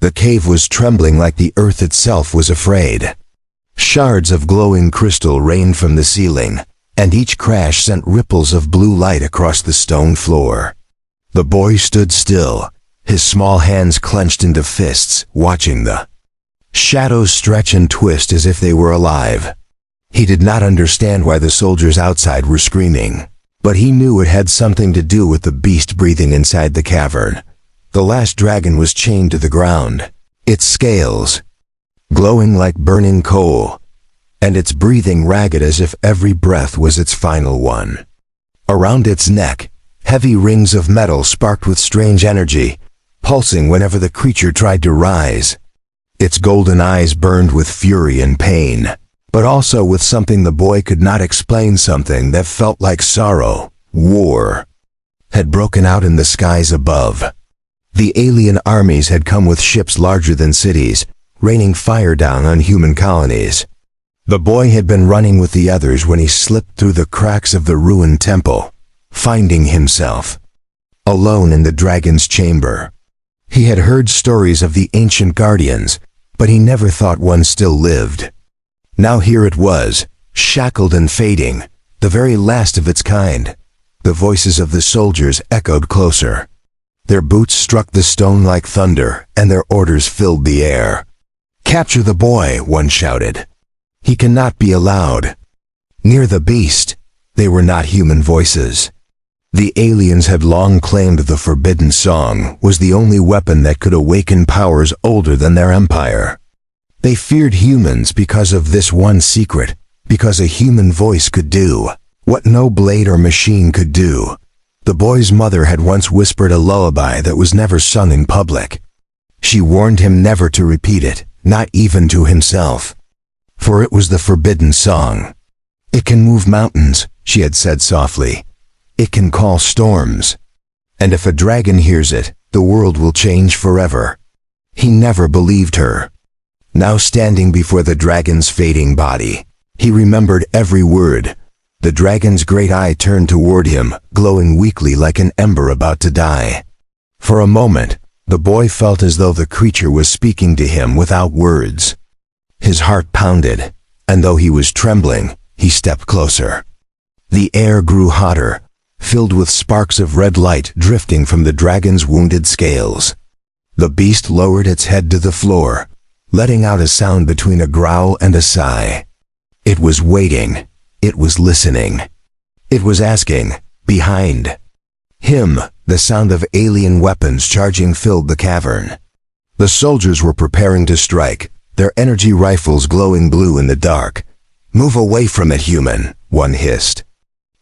The cave was trembling like the earth itself was afraid. Shards of glowing crystal rained from the ceiling, and each crash sent ripples of blue light across the stone floor. The boy stood still, his small hands clenched into fists, watching the shadows stretch and twist as if they were alive. He did not understand why the soldiers outside were screaming, but he knew it had something to do with the beast breathing inside the cavern. The last dragon was chained to the ground, its scales glowing like burning coal, and its breathing ragged as if every breath was its final one. Around its neck, heavy rings of metal sparked with strange energy, pulsing whenever the creature tried to rise. Its golden eyes burned with fury and pain, but also with something the boy could not explain, something that felt like sorrow. War had broken out in the skies above. The alien armies had come with ships larger than cities, raining fire down on human colonies. The boy had been running with the others when he slipped through the cracks of the ruined temple, finding himself alone in the dragon's chamber. He had heard stories of the ancient guardians, but he never thought one still lived. Now here it was, shackled and fading, the very last of its kind. The voices of the soldiers echoed closer. Their boots struck the stone like thunder, and their orders filled the air. "Capture the boy," one shouted. "He cannot be allowed near the beast." They were not human voices. The aliens had long claimed the forbidden song was the only weapon that could awaken powers older than their empire. They feared humans because of this one secret, because a human voice could do what no blade or machine could do. The boy's mother had once whispered a lullaby that was never sung in public. She warned him never to repeat it, not even to himself. For it was the forbidden song. "It can move mountains," she had said softly. "It can call storms. And if a dragon hears it, the world will change forever." He never believed her. Now standing before the dragon's fading body, he remembered every word. The dragon's great eye turned toward him, glowing weakly like an ember about to die. For a moment, the boy felt as though the creature was speaking to him without words. His heart pounded, and though he was trembling, he stepped closer. The air grew hotter, filled with sparks of red light drifting from the dragon's wounded scales. The beast lowered its head to the floor, letting out a sound between a growl and a sigh. It was waiting. It was listening. It was asking, behind him, the sound of alien weapons charging filled the cavern. The soldiers were preparing to strike, their energy rifles glowing blue in the dark. "Move away from it, human," one hissed.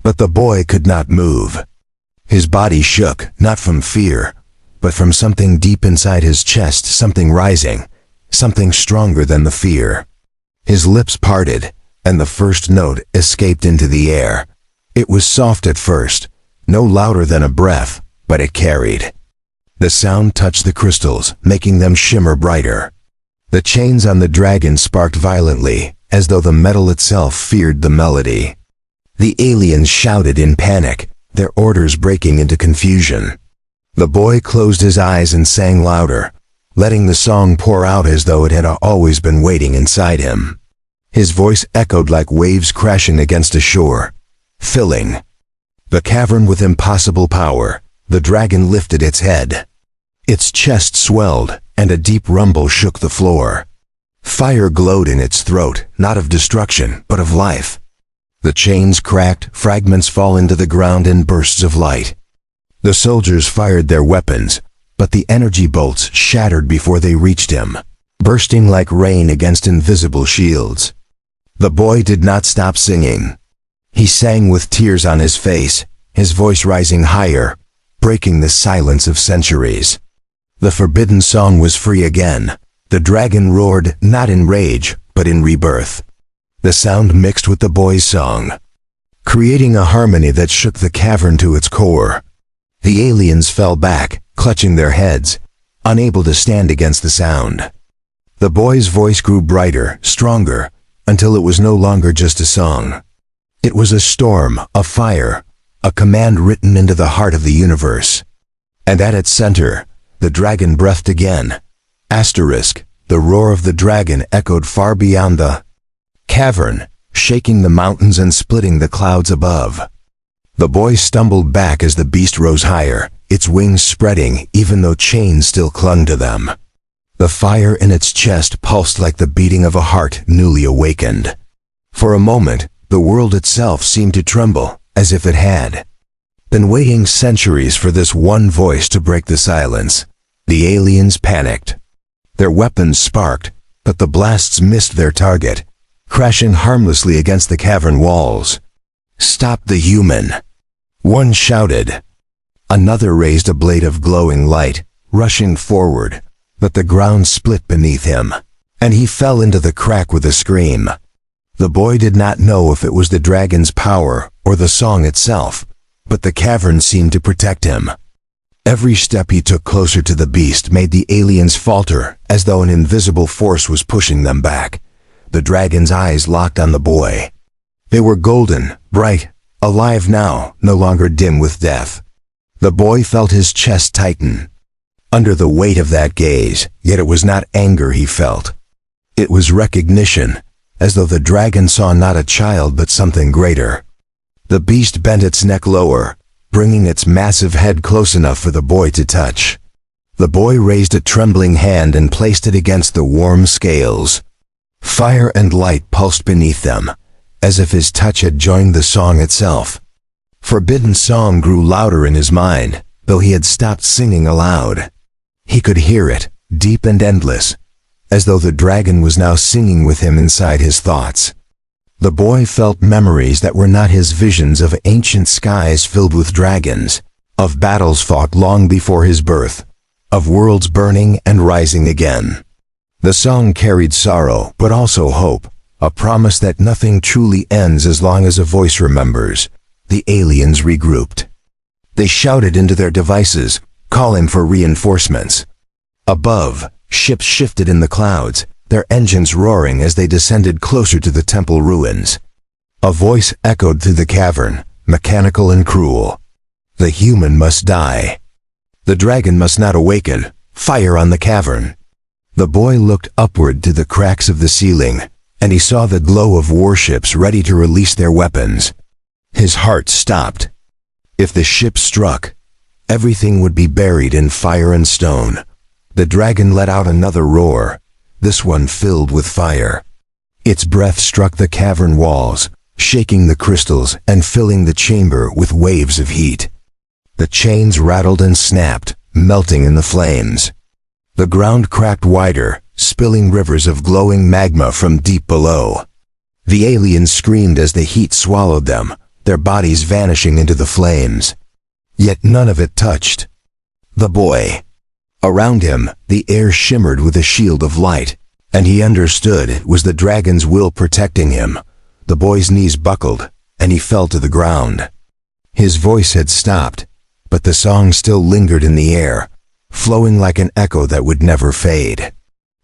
But the boy could not move. His body shook, not from fear, but from something deep inside his chest, something rising, something stronger than the fear. His lips parted, and the first note escaped into the air. It was soft at first, no louder than a breath, but it carried. The sound touched the crystals, making them shimmer brighter. The chains on the dragon sparked violently, as though the metal itself feared the melody. The aliens shouted in panic, their orders breaking into confusion. The boy closed his eyes and sang louder, letting the song pour out as though it had always been waiting inside him. His voice echoed like waves crashing against a shore, filling the cavern with impossible power. The dragon lifted its head. Its chest swelled, and a deep rumble shook the floor. Fire glowed in its throat, not of destruction, but of life. The chains cracked, fragments fall into the ground in bursts of light. The soldiers fired their weapons, but the energy bolts shattered before they reached him, bursting like rain against invisible shields. The boy did not stop singing. He sang with tears on his face, his voice rising higher, breaking the silence of centuries. The forbidden song was free again. The dragon roared, not in rage, but in rebirth. The sound mixed with the boy's song, creating a harmony that shook the cavern to its core. The aliens fell back, clutching their heads, unable to stand against the sound. The boy's voice grew brighter, stronger, until it was no longer just a song. It was a storm, a fire, a command written into the heart of the universe. And at its center, the dragon breathed again, Asterisk, the roar of the dragon echoed far beyond the cavern, shaking the mountains and splitting the clouds above. The boy stumbled back as the beast rose higher, its wings spreading even though chains still clung to them. The fire in its chest pulsed like the beating of a heart newly awakened. For a moment, the world itself seemed to tremble, as if it had been waiting centuries for this one voice to break the silence. The aliens panicked. Their weapons sparked, but the blasts missed their target, crashing harmlessly against the cavern walls. "Stop the human!" one shouted. Another raised a blade of glowing light, rushing forward, but the ground split beneath him, and he fell into the crack with a scream. The boy did not know if it was the dragon's power or the song itself, but the cavern seemed to protect him. Every step he took closer to the beast made the aliens falter, as though an invisible force was pushing them back. The dragon's eyes locked on the boy. They were golden, bright, alive now, no longer dim with death. The boy felt his chest tighten under the weight of that gaze, yet it was not anger he felt. It was recognition, as though the dragon saw not a child but something greater. The beast bent its neck lower, bringing its massive head close enough for the boy to touch. The boy raised a trembling hand and placed it against the warm scales. Fire and light pulsed beneath them, as if his touch had joined the song itself. Forbidden song grew louder in his mind, though he had stopped singing aloud. He could hear it, deep and endless, as though the dragon was now singing with him inside his thoughts. The boy felt memories that were not his visions of ancient skies filled with dragons, of battles fought long before his birth, of worlds burning and rising again. The song carried sorrow, but also hope, a promise that nothing truly ends as long as a voice remembers. The aliens regrouped. They shouted into their devices, calling for reinforcements. Above, ships shifted in the clouds, their engines roaring as they descended closer to the temple ruins. A voice echoed through the cavern, mechanical and cruel. "The human must die. The dragon must not awaken. Fire on the cavern." The boy looked upward to the cracks of the ceiling, and he saw the glow of warships ready to release their weapons. His heart stopped. If the ship struck, everything would be buried in fire and stone. The dragon let out another roar, this one filled with fire. Its breath struck the cavern walls, shaking the crystals and filling the chamber with waves of heat. The chains rattled and snapped, melting in the flames. The ground cracked wider, spilling rivers of glowing magma from deep below. The aliens screamed as the heat swallowed them, their bodies vanishing into the flames. Yet none of it touched the boy. Around him, the air shimmered with a shield of light, and he understood it was the dragon's will protecting him. The boy's knees buckled, and he fell to the ground. His voice had stopped, but the song still lingered in the air, flowing like an echo that would never fade.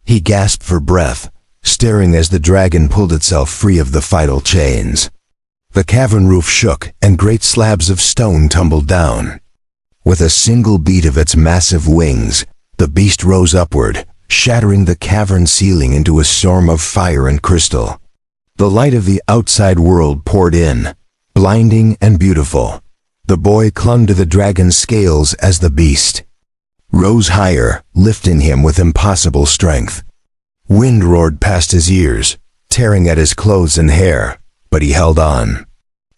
He gasped for breath, staring as the dragon pulled itself free of the vital chains. The cavern roof shook, and great slabs of stone tumbled down. With a single beat of its massive wings, the beast rose upward, shattering the cavern ceiling into a storm of fire and crystal. The light of the outside world poured in, blinding and beautiful. The boy clung to the dragon's scales as the beast rose higher, lifting him with impossible strength. Wind roared past his ears, tearing at his clothes and hair, but he held on.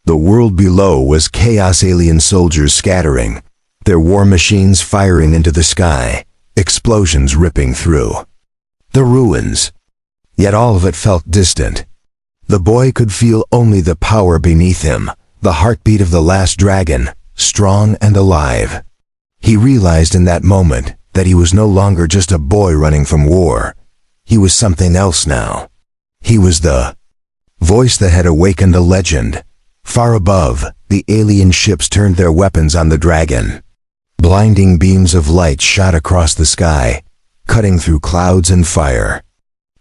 The world below was chaos, alien soldiers scattering, their war machines firing into the sky, explosions ripping through the ruins. Yet all of it felt distant. The boy could feel only the power beneath him, the heartbeat of the last dragon, strong and alive. He realized in that moment that he was no longer just a boy running from war. He was something else now. He was the voice that had awakened a legend. Far above, the alien ships turned their weapons on the dragon. Blinding beams of light shot across the sky, cutting through clouds and fire.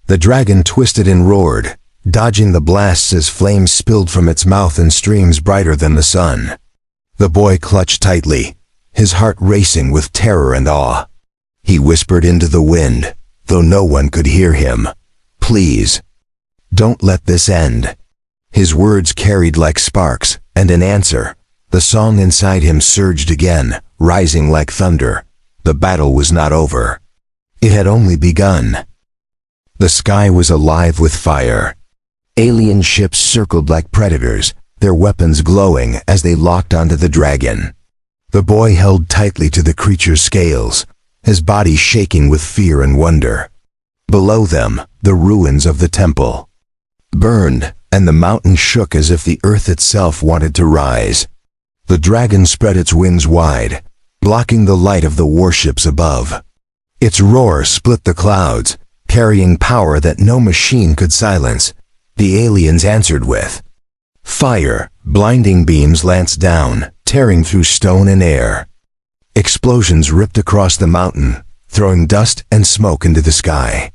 The dragon twisted and roared, dodging the blasts as flames spilled from its mouth in streams brighter than the sun. The boy clutched tightly, his heart racing with terror and awe. He whispered into the wind, though no one could hear him. "Please, don't let this end." His words carried like sparks, and in answer, the song inside him surged again, rising like thunder. The battle was not over. It had only begun. The sky was alive with fire. Alien ships circled like predators, their weapons glowing as they locked onto the dragon. The boy held tightly to the creature's scales, his body shaking with fear and wonder. Below them, the ruins of the temple burned, and the mountain shook as if the earth itself wanted to rise. The dragon spread its wings wide, blocking the light of the warships above. Its roar split the clouds, carrying power that no machine could silence. The aliens answered with fire. Blinding beams lanced down, tearing through stone and air. Explosions ripped across the mountain, throwing dust and smoke into the sky.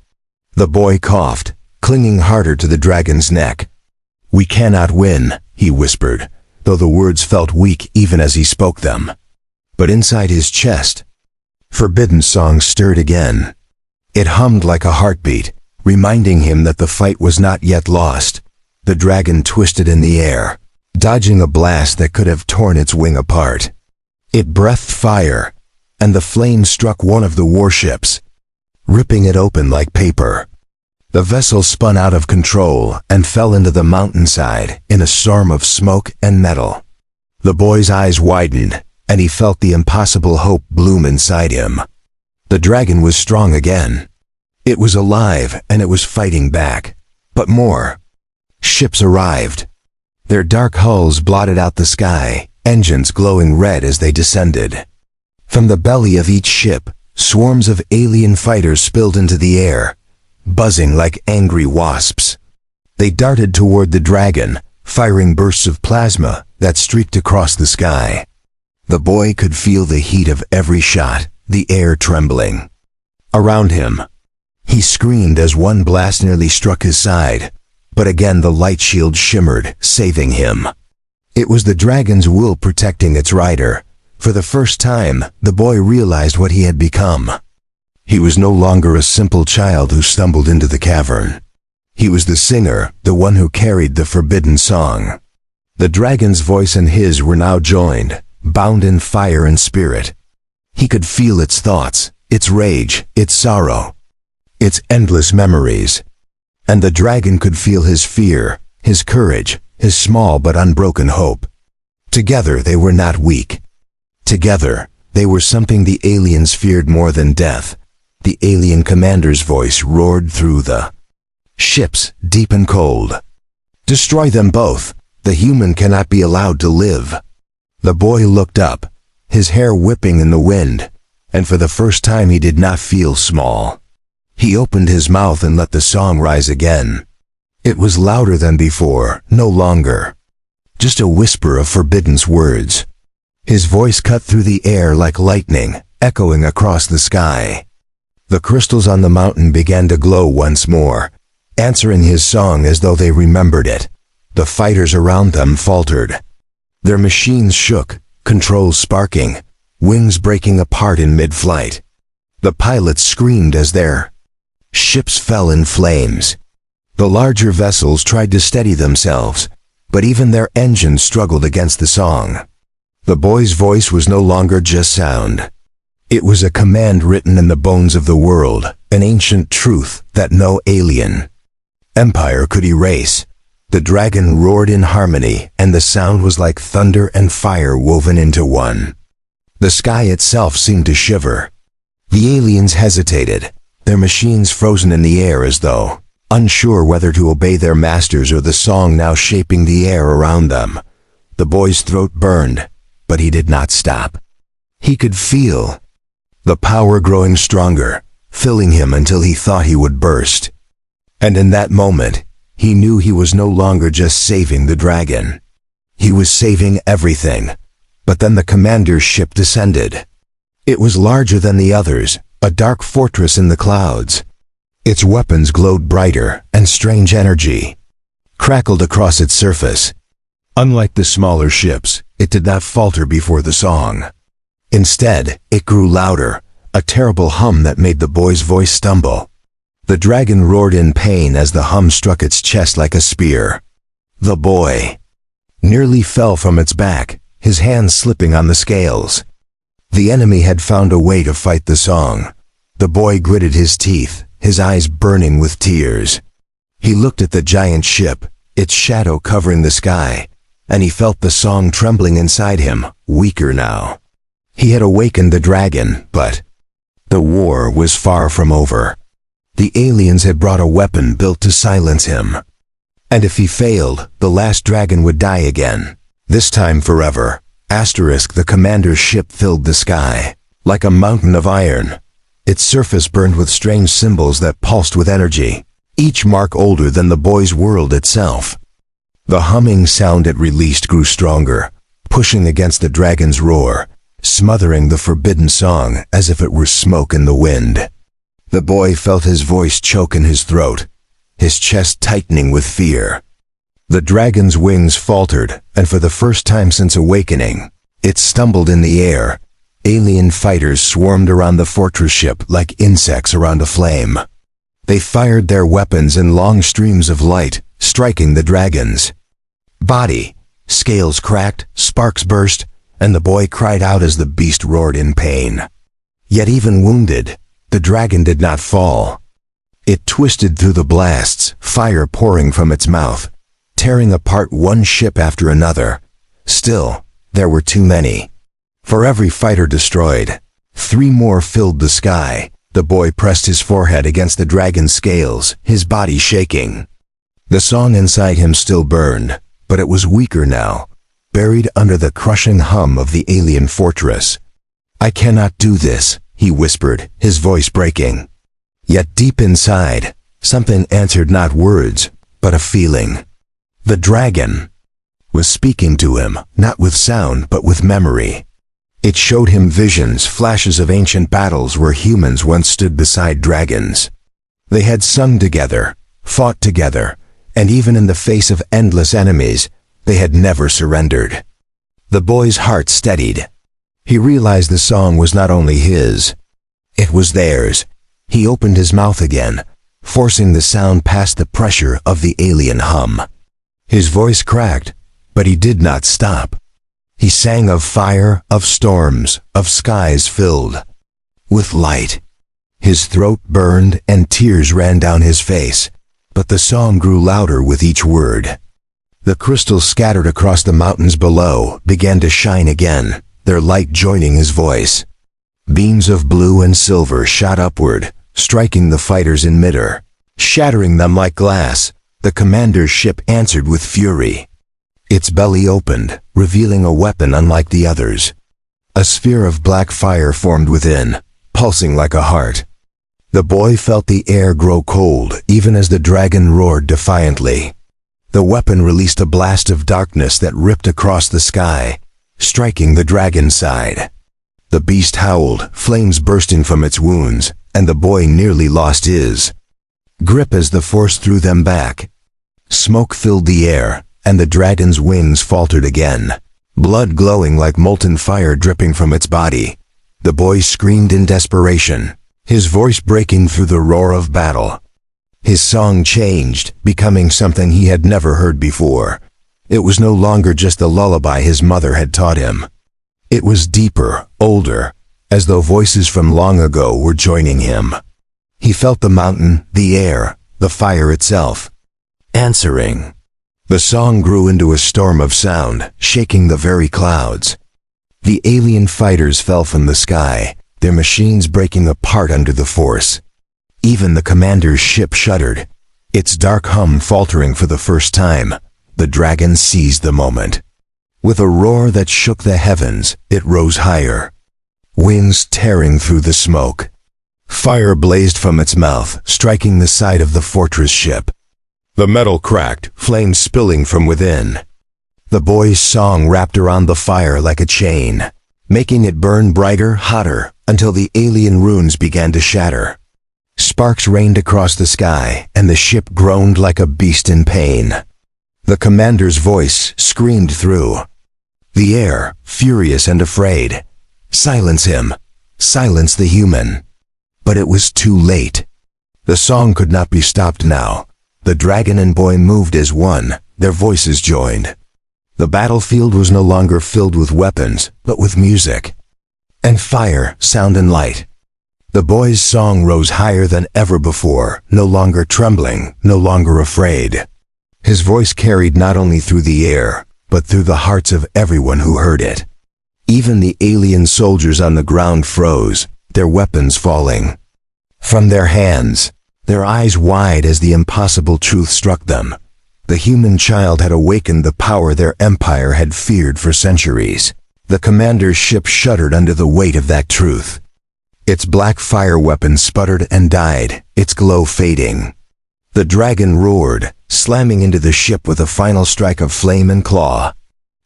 The boy coughed, clinging harder to the dragon's neck. "We cannot win," he whispered, though the words felt weak even as he spoke them. But inside his chest, forbidden song stirred again. It hummed like a heartbeat, reminding him that the fight was not yet lost. The dragon twisted in the air, dodging a blast that could have torn its wing apart. It breathed fire, and the flame struck one of the warships, ripping it open like paper. The vessel spun out of control and fell into the mountainside in a storm of smoke and metal. The boy's eyes widened, and he felt the impossible hope bloom inside him. The dragon was strong again. It was alive, and it was fighting back. But more. Ships arrived. Their dark hulls blotted out the sky, engines glowing red as they descended. From the belly of each ship, swarms of alien fighters spilled into the air, buzzing like angry wasps. They darted toward the dragon, firing bursts of plasma that streaked across the sky. The boy could feel the heat of every shot, the air trembling. Around him, he screamed as one blast nearly struck his side, but again the light shield shimmered, saving him. It was the dragon's will protecting its rider. For the first time, the boy realized what he had become. He was no longer a simple child who stumbled into the cavern. He was the singer, the one who carried the forbidden song. The dragon's voice and his were now joined, bound in fire and spirit. He could feel its thoughts, its rage, its sorrow, its endless memories. And the dragon could feel his fear, his courage, his small but unbroken hope. Together they were not weak. Together, they were something the aliens feared more than death. The alien commander's voice roared through the ships, deep and cold. "Destroy them both. The human cannot be allowed to live." The boy looked up, his hair whipping in the wind, and for the first time he did not feel small. He opened his mouth and let the song rise again. It was louder than before, no longer just a whisper of forbidden's words. His voice cut through the air like lightning, echoing across the sky. The crystals on the mountain began to glow once more, answering his song as though they remembered it. The fighters around them faltered. Their machines shook, controls sparking, wings breaking apart in mid-flight. The pilots screamed as their ships fell in flames. The larger vessels tried to steady themselves, but even their engines struggled against the song. The boy's voice was no longer just sound. It was a command written in the bones of the world, an ancient truth that no alien empire could erase. The dragon roared in harmony, and the sound was like thunder and fire woven into one. The sky itself seemed to shiver. The aliens hesitated, their machines frozen in the air as though unsure whether to obey their masters or the song now shaping the air around them. The boy's throat burned, but he did not stop. He could feel the power growing stronger, filling him until he thought he would burst. And in that moment, he knew he was no longer just saving the dragon. He was saving everything. But then the commander's ship descended. It was larger than the others, a dark fortress in the clouds. Its weapons glowed brighter, and strange energy crackled across its surface. Unlike the smaller ships, it did not falter before the song. Instead, it grew louder, a terrible hum that made the boy's voice stumble. The dragon roared in pain as the hum struck its chest like a spear. The boy nearly fell from its back, his hands slipping on the scales. The enemy had found a way to fight the song. The boy gritted his teeth, his eyes burning with tears. He looked at the giant ship, its shadow covering the sky, and he felt the song trembling inside him, weaker now. He had awakened the dragon, but the war was far from over. The aliens had brought a weapon built to silence him. And if he failed, the last dragon would die again, this time forever. The commander's ship filled the sky, like a mountain of iron. Its surface burned with strange symbols that pulsed with energy, each mark older than the boy's world itself. The humming sound it released grew stronger, pushing against the dragon's roar, smothering the forbidden song as if it were smoke in the wind. The boy felt his voice choke in his throat, his chest tightening with fear. The dragon's wings faltered, and for the first time since awakening, it stumbled in the air. Alien fighters swarmed around the fortress ship like insects around a flame. They fired their weapons in long streams of light, striking the dragon's body. Scales cracked, sparks burst, and the boy cried out as the beast roared in pain. Yet even wounded, the dragon did not fall. It twisted through the blasts, fire pouring from its mouth, tearing apart one ship after another. Still, there were too many. For every fighter destroyed, 3 more filled the sky. The boy pressed his forehead against the dragon's scales, his body shaking. The song inside him still burned, but it was weaker now, buried under the crushing hum of the alien fortress. "I cannot do this," he whispered, his voice breaking. Yet deep inside, something answered not words, but a feeling. The dragon was speaking to him, not with sound but with memory. It showed him visions, flashes of ancient battles where humans once stood beside dragons. They had sung together, fought together, and even in the face of endless enemies, they had never surrendered. The boy's heart steadied. He realized the song was not only his, it was theirs. He opened his mouth again, forcing the sound past the pressure of the alien hum. His voice cracked, but he did not stop. He sang of fire, of storms, of skies filled with light. His throat burned and tears ran down his face, but the song grew louder with each word. The crystals scattered across the mountains below began to shine again, their light joining his voice. Beams of blue and silver shot upward, striking the fighters in midair, shattering them like glass. The commander's ship answered with fury. Its belly opened, revealing a weapon unlike the others. A sphere of black fire formed within, pulsing like a heart. The boy felt the air grow cold, even as the dragon roared defiantly. The weapon released a blast of darkness that ripped across the sky, striking the dragon's side. The beast howled, flames bursting from its wounds, and the boy nearly lost his grip as the force threw them back. Smoke filled the air, and the dragon's wings faltered again, blood glowing like molten fire dripping from its body. The boy screamed in desperation, his voice breaking through the roar of battle. His song changed, becoming something he had never heard before. It was no longer just the lullaby his mother had taught him. It was deeper, older, as though voices from long ago were joining him. He felt the mountain, the air, the fire itself answering. The song grew into a storm of sound, shaking the very clouds. The alien fighters fell from the sky, their machines breaking apart under the force. Even the commander's ship shuddered, its dark hum faltering for the first time. The dragon seized the moment. With a roar that shook the heavens, it rose higher, wings tearing through the smoke. Fire blazed from its mouth, striking the side of the fortress ship. The metal cracked, flames spilling from within. The boy's song wrapped around the fire like a chain, making it burn brighter, hotter, until the alien runes began to shatter. Sparks rained across the sky, and the ship groaned like a beast in pain. The commander's voice screamed through the air, furious and afraid. "Silence him! Silence the human!" But it was too late. The song could not be stopped now. The dragon and boy moved as one, their voices joined. The battlefield was no longer filled with weapons, but with music. And fire, sound and light. The boy's song rose higher than ever before, no longer trembling, no longer afraid. His voice carried not only through the air, but through the hearts of everyone who heard it. Even the alien soldiers on the ground froze, their weapons falling from their hands, their eyes wide as the impossible truth struck them. The human child had awakened the power their empire had feared for centuries. The commander's ship shuddered under the weight of that truth. Its black fire weapon sputtered and died, its glow fading. The dragon roared, slamming into the ship with a final strike of flame and claw.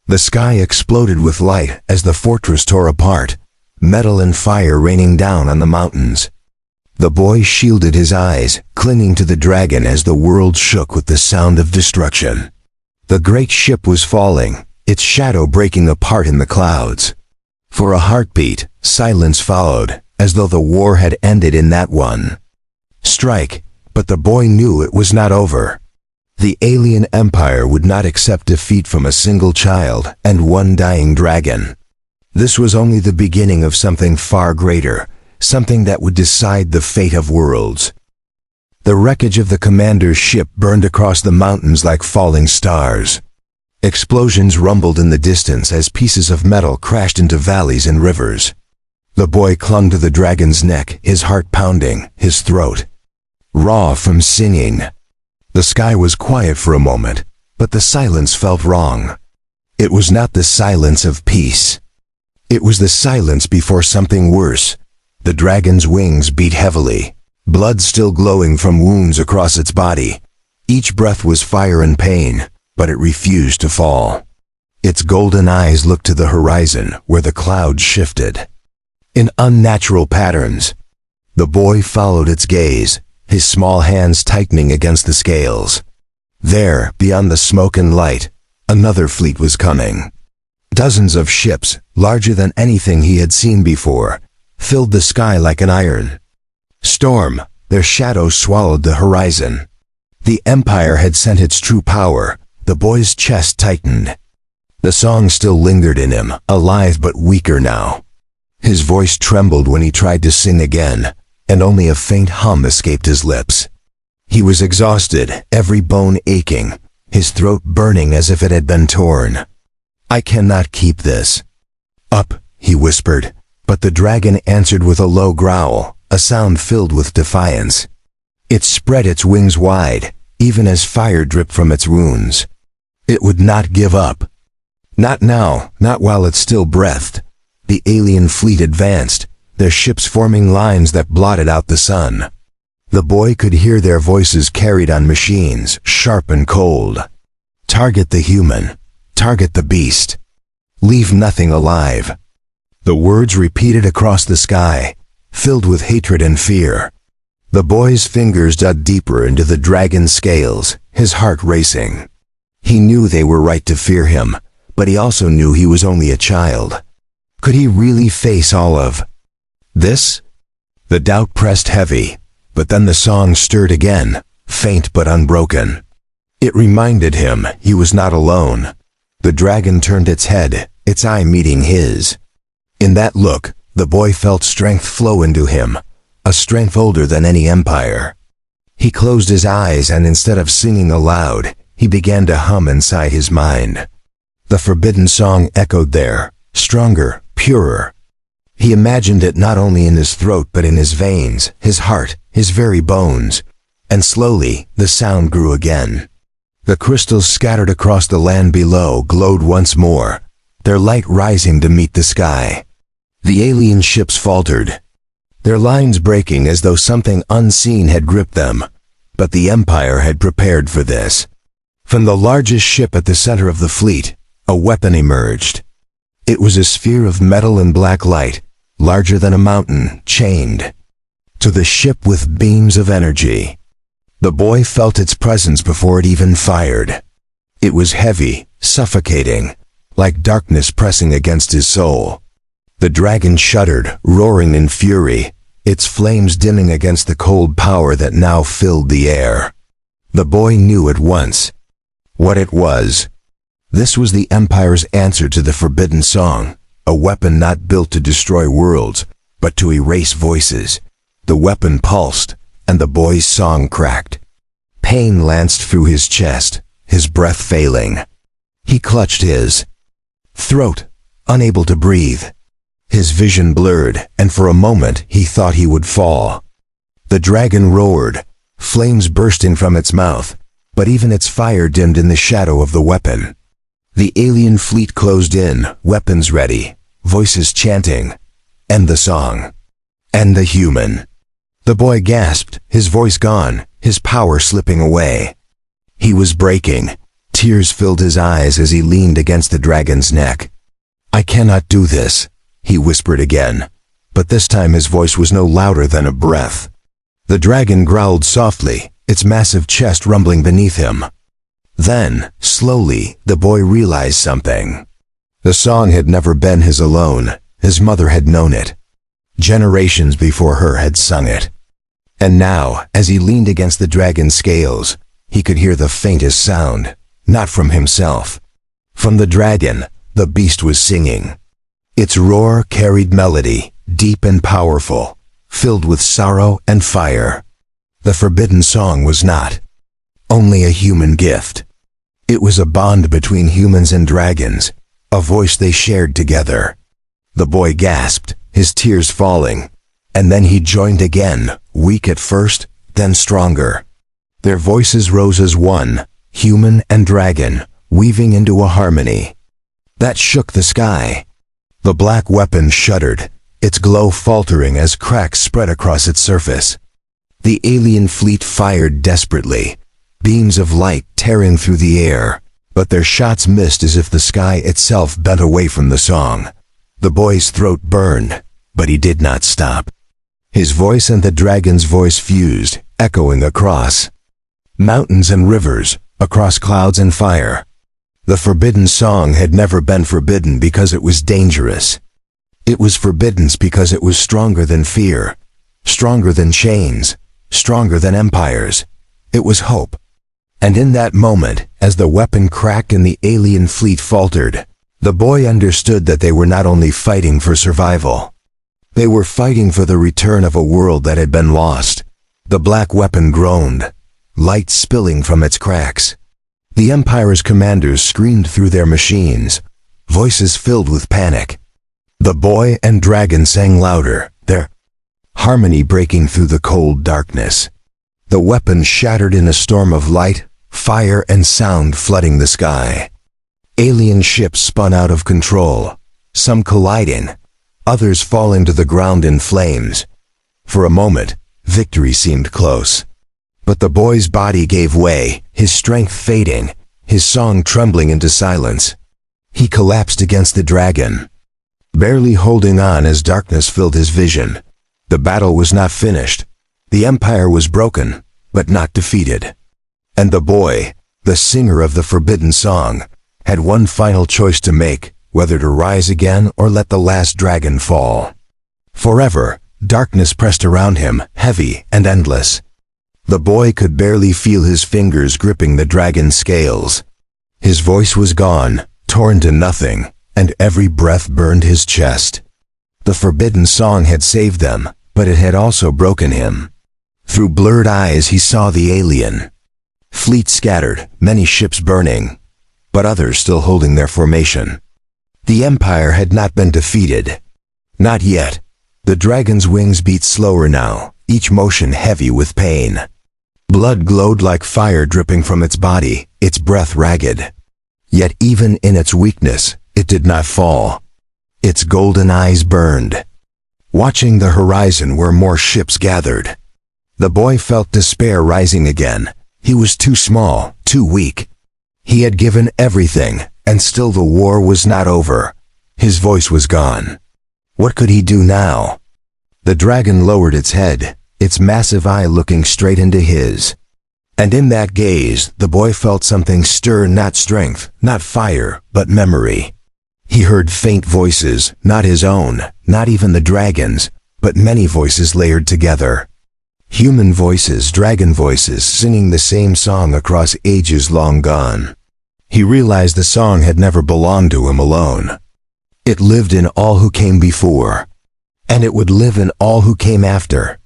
The sky exploded with light as the fortress tore apart, metal and fire raining down on the mountains. The boy shielded his eyes, clinging to the dragon as the world shook with the sound of destruction. The great ship was falling, its shadow breaking apart in the clouds. For a heartbeat, silence followed, as though the war had ended in that one strike, but the boy knew it was not over. The alien empire would not accept defeat from a single child and one dying dragon. This was only the beginning of something far greater, something that would decide the fate of worlds. The wreckage of the commander's ship burned across the mountains like falling stars. Explosions rumbled in the distance as pieces of metal crashed into valleys and rivers. The boy clung to the dragon's neck, his heart pounding, his throat raw from singing. The sky was quiet for a moment, but the silence felt wrong. It was not the silence of peace. It was the silence before something worse. The dragon's wings beat heavily, blood still glowing from wounds across its body. Each breath was fire and pain, but it refused to fall. Its golden eyes looked to the horizon where the clouds shifted in unnatural patterns. The boy followed its gaze, his small hands tightening against the scales. There, beyond the smoke and light, another fleet was coming. Dozens of ships, larger than anything he had seen before, filled the sky like an iron storm. Their shadows swallowed the horizon. The empire had sent its true power. The boy's chest tightened. The song still lingered in him, alive but weaker now. His voice trembled when he tried to sing again, and only a faint hum escaped his lips. He was exhausted, every bone aching, his throat burning as if it had been torn. "I cannot keep this up," he whispered, but the dragon answered with a low growl, a sound filled with defiance. It spread its wings wide, even as fire dripped from its wounds. It would not give up. Not now, not while it still breathed. The alien fleet advanced, their ships forming lines that blotted out the sun. The boy could hear their voices carried on machines, sharp and cold. "Target the human. Target the beast. Leave nothing alive." The words repeated across the sky, filled with hatred and fear. The boy's fingers dug deeper into the dragon's scales, his heart racing. He knew they were right to fear him, but he also knew he was only a child. Could he really face all of this? The doubt pressed heavy, but then the song stirred again, faint but unbroken. It reminded him he was not alone. The dragon turned its head, its eye meeting his. In that look, the boy felt strength flow into him, a strength older than any empire. He closed his eyes and instead of singing aloud, he began to hum inside his mind. The forbidden song echoed there, stronger, purer. He imagined it not only in his throat but in his veins, his heart, his very bones. And slowly, the sound grew again. The crystals scattered across the land below glowed once more, their light rising to meet the sky. The alien ships faltered, their lines breaking as though something unseen had gripped them. But the Empire had prepared for this. From the largest ship at the center of the fleet, a weapon emerged. It was a sphere of metal and black light, larger than a mountain, chained to the ship with beams of energy. The boy felt its presence before it even fired. It was heavy, suffocating, like darkness pressing against his soul. The dragon shuddered, roaring in fury, its flames dimming against the cold power that now filled the air. The boy knew at once what it was. This was the Empire's answer to the forbidden song, a weapon not built to destroy worlds, but to erase voices. The weapon pulsed, and the boy's song cracked. Pain lanced through his chest, his breath failing. He clutched his throat, unable to breathe. His vision blurred, and for a moment he thought he would fall. The dragon roared, flames bursting from its mouth, but even its fire dimmed in the shadow of the weapon. The alien fleet closed in, weapons ready, voices chanting, "End the song. End the human." The boy gasped, his voice gone, his power slipping away. He was breaking. Tears filled his eyes as he leaned against the dragon's neck. "I cannot do this," he whispered again, but this time his voice was no louder than a breath. The dragon growled softly, its massive chest rumbling beneath him. Then, slowly, the boy realized something. The song had never been his alone. His mother had known it. Generations before her had sung it. And now, as he leaned against the dragon's scales, he could hear the faintest sound, not from himself. From the dragon, the beast was singing. Its roar carried melody, deep and powerful, filled with sorrow and fire. The forbidden song was not only a human gift. It was a bond between humans and dragons, a voice they shared together. The boy gasped, his tears falling, and then he joined again, weak at first, then stronger. Their voices rose as one, human and dragon, weaving into a harmony that shook the sky. The black weapon shuddered, its glow faltering as cracks spread across its surface. The alien fleet fired desperately, beams of light tearing through the air, but their shots missed as if the sky itself bent away from the song. The boy's throat burned, but he did not stop. His voice and the dragon's voice fused, echoing across mountains and rivers, across clouds and fire. The forbidden song had never been forbidden because it was dangerous. It was forbidden because it was stronger than fear, stronger than chains, stronger than empires. It was hope. And in that moment, as the weapon cracked and the alien fleet faltered, the boy understood that they were not only fighting for survival. They were fighting for the return of a world that had been lost. The black weapon groaned, light spilling from its cracks. The Empire's commanders screamed through their machines, voices filled with panic. The boy and dragon sang louder, their harmony breaking through the cold darkness. The weapon shattered in a storm of light, fire, and sound flooding the sky. Alien ships spun out of control, some colliding, others falling to the ground in flames. For a moment, victory seemed close. But the boy's body gave way, his strength fading, his song trembling into silence. He collapsed against the dragon, barely holding on as darkness filled his vision. The battle was not finished. The Empire was broken, but not defeated. And the boy, the singer of the forbidden song, had one final choice to make, whether to rise again or let the last dragon fall. Forever, darkness pressed around him, heavy and endless. The boy could barely feel his fingers gripping the dragon's scales. His voice was gone, torn to nothing, and every breath burned his chest. The forbidden song had saved them, but it had also broken him. Through blurred eyes he saw the alien fleet scattered, many ships burning, but others still holding their formation. The Empire had not been defeated. Not yet. The dragon's wings beat slower now, each motion heavy with pain. Blood glowed like fire dripping from its body, its breath ragged. Yet even in its weakness, it did not fall. Its golden eyes burned, watching the horizon where more ships gathered. The boy felt despair rising again. He was too small, too weak. He had given everything, and still the war was not over. His voice was gone. What could he do now? The dragon lowered its head, its massive eye looking straight into his. And in that gaze, the boy felt something stir, not strength, not fire, but memory. He heard faint voices, not his own, not even the dragon's, but many voices layered together. Human voices, dragon voices, singing the same song across ages long gone. He realized the song had never belonged to him alone. It lived in all who came before, and it would live in all who came after.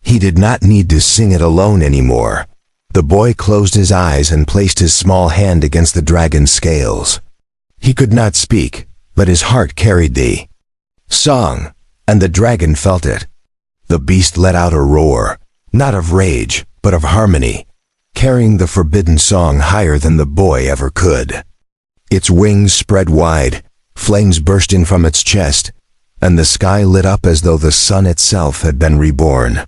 He did not need to sing it alone anymore. The boy closed his eyes and placed his small hand against the dragon's scales. He could not speak, but his heart carried the song, and the dragon felt it. The beast let out a roar, not of rage, but of harmony, carrying the forbidden song higher than the boy ever could. Its wings spread wide, flames bursting from its chest, and the sky lit up as though the sun itself had been reborn.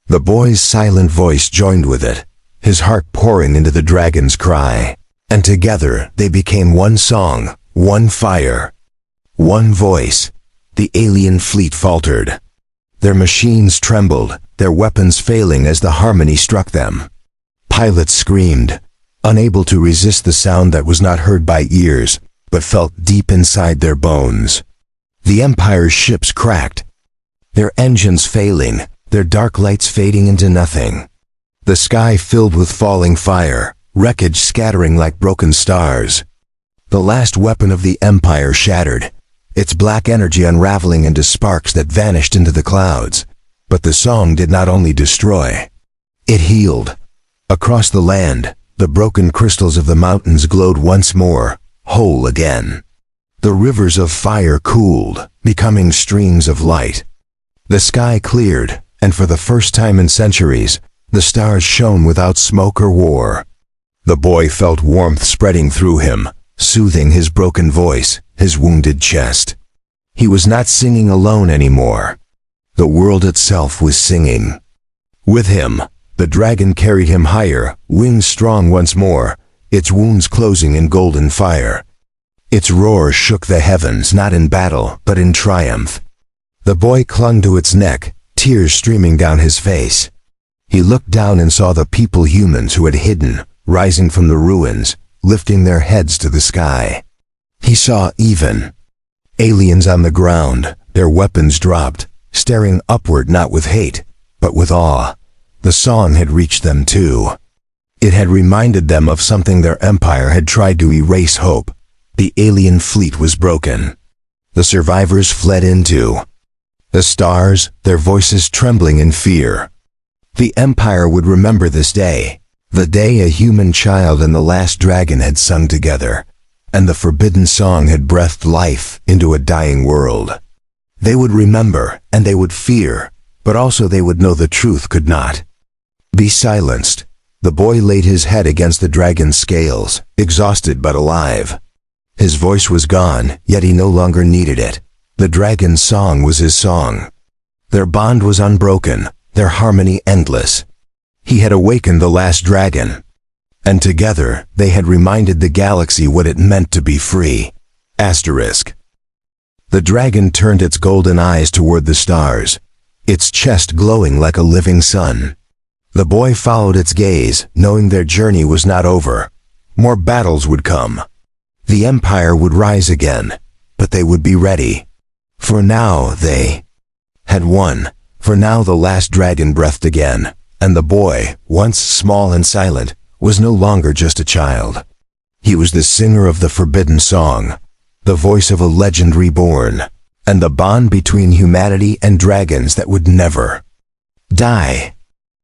The boy's silent voice joined with it, his heart pouring into the dragon's cry, and together they became one song, one fire, one voice. The alien fleet faltered. Their machines trembled, their weapons failing as the harmony struck them. Pilots screamed, unable to resist the sound that was not heard by ears, but felt deep inside their bones. The Empire's ships cracked, their engines failing, their dark lights fading into nothing. The sky filled with falling fire, wreckage scattering like broken stars. The last weapon of the Empire shattered, its black energy unraveling into sparks that vanished into the clouds. But the song did not only destroy, it healed. Across the land, the broken crystals of the mountains glowed once more, whole again. The rivers of fire cooled, becoming streams of light. The sky cleared, and for the first time in centuries, the stars shone without smoke or war. The boy felt warmth spreading through him, soothing his broken voice, his wounded chest. He was not singing alone anymore. The world itself was singing. With him, the dragon carried him higher, wings strong once more, its wounds closing in golden fire. Its roar shook the heavens, not in battle, but in triumph. The boy clung to its neck, tears streaming down his face. He looked down and saw the people, humans who had hidden, rising from the ruins, lifting their heads to the sky. He saw even aliens on the ground, their weapons dropped, staring upward not with hate, but with awe. The song had reached them too. It had reminded them of something their empire had tried to erase: hope. The alien fleet was broken. The survivors fled into the stars, their voices trembling in fear. The empire would remember this day, the day a human child and the last dragon had sung together, and the forbidden song had breathed life into a dying world. They would remember, and they would fear, but also they would know the truth could not be silenced. The boy laid his head against the dragon's scales, exhausted but alive. His voice was gone, yet he no longer needed it. The dragon's song was his song. Their bond was unbroken, their harmony endless. He had awakened the last dragon, and together they had reminded the galaxy what it meant to be free. Asterisk. The dragon turned its golden eyes toward the stars, its chest glowing like a living sun. The boy followed its gaze, knowing their journey was not over. More battles would come. The empire would rise again, but they would be ready. For now they had won. For now the last dragon breathed again, and the boy, once small and silent, was no longer just a child. He was the singer of the forbidden song, the voice of a legend reborn, and the bond between humanity and dragons that would never die.